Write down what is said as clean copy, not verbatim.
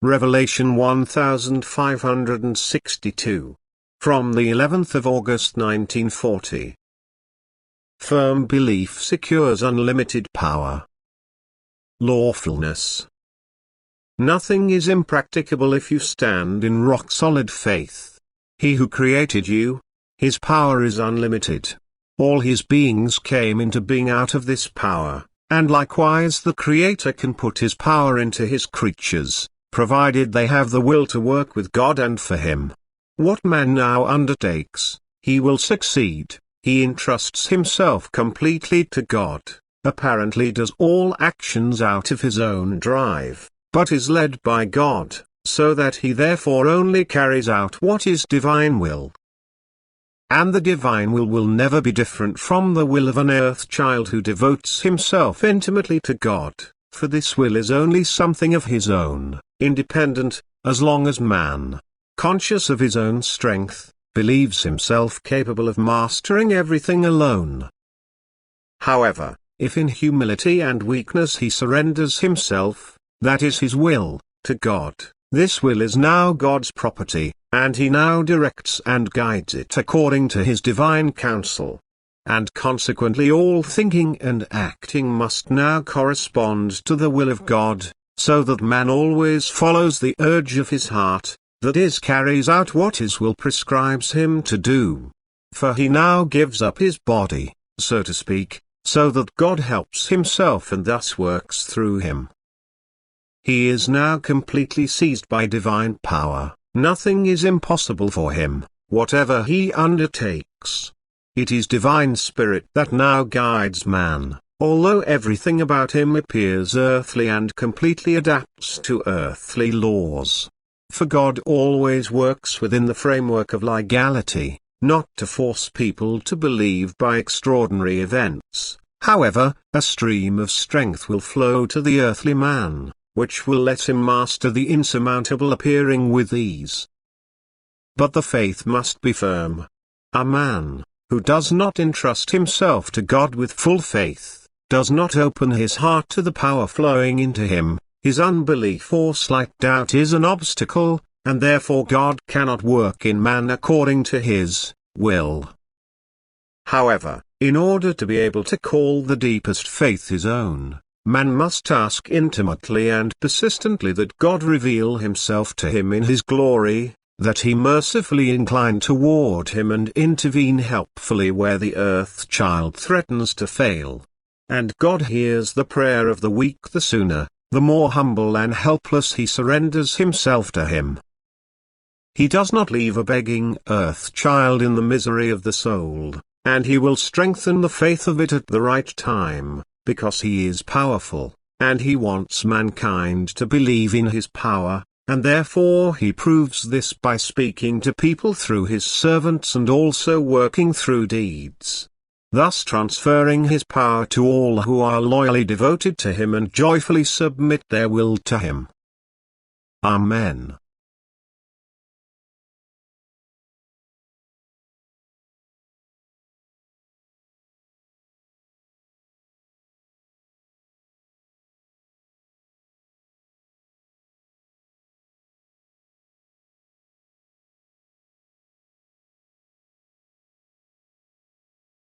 Revelation 1562. From the 11th of August 1940. Firm belief secures unlimited power. Lawfulness. Nothing is impracticable if you stand in rock-solid faith. He who created you, his power is unlimited. All his beings came into being out of this power, and likewise the Creator can put his power into his creatures, provided they have the will to work with God and for him. What man now undertakes, he will succeed. He entrusts himself completely to God, apparently does all actions out of his own drive, but is led by God, so that he therefore only carries out what is divine will. And the divine will never be different from the will of an earth child who devotes himself intimately to God, for this will is only something of his own, independent, as long as man, conscious of his own strength, believes himself capable of mastering everything alone. However, if in humility and weakness he surrenders himself, that is his will, to God, this will is now God's property, and he now directs and guides it according to his divine counsel. And consequently all thinking and acting must now correspond to the will of God, so that man always follows the urge of his heart, that is, carries out what his will prescribes him to do. For he now gives up his body, so to speak, so that God helps himself and thus works through him. He is now completely seized by divine power. Nothing is impossible for him, whatever he undertakes. It is divine spirit that now guides man, although everything about him appears earthly and completely adapts to earthly laws. For God always works within the framework of legality, not to force people to believe by extraordinary events. However, a stream of strength will flow to the earthly man, which will let him master the insurmountable appearing with ease. But the faith must be firm. A man, who does not entrust himself to God with full faith, does not open his heart to the power flowing into him, his unbelief or slight doubt is an obstacle, and therefore God cannot work in man according to his will. However, in order to be able to call the deepest faith his own, man must ask intimately and persistently that God reveal himself to him in his glory, that he mercifully incline toward him and intervene helpfully where the earth child threatens to fail. And God hears the prayer of the weak the sooner, the more humble and helpless he surrenders himself to him. He does not leave a begging earth child in the misery of the soul, and he will strengthen the faith of it at the right time, because he is powerful, and he wants mankind to believe in his power, and therefore he proves this by speaking to people through his servants and also working through deeds, thus transferring his power to all who are loyally devoted to him and joyfully submit their will to him. Amen.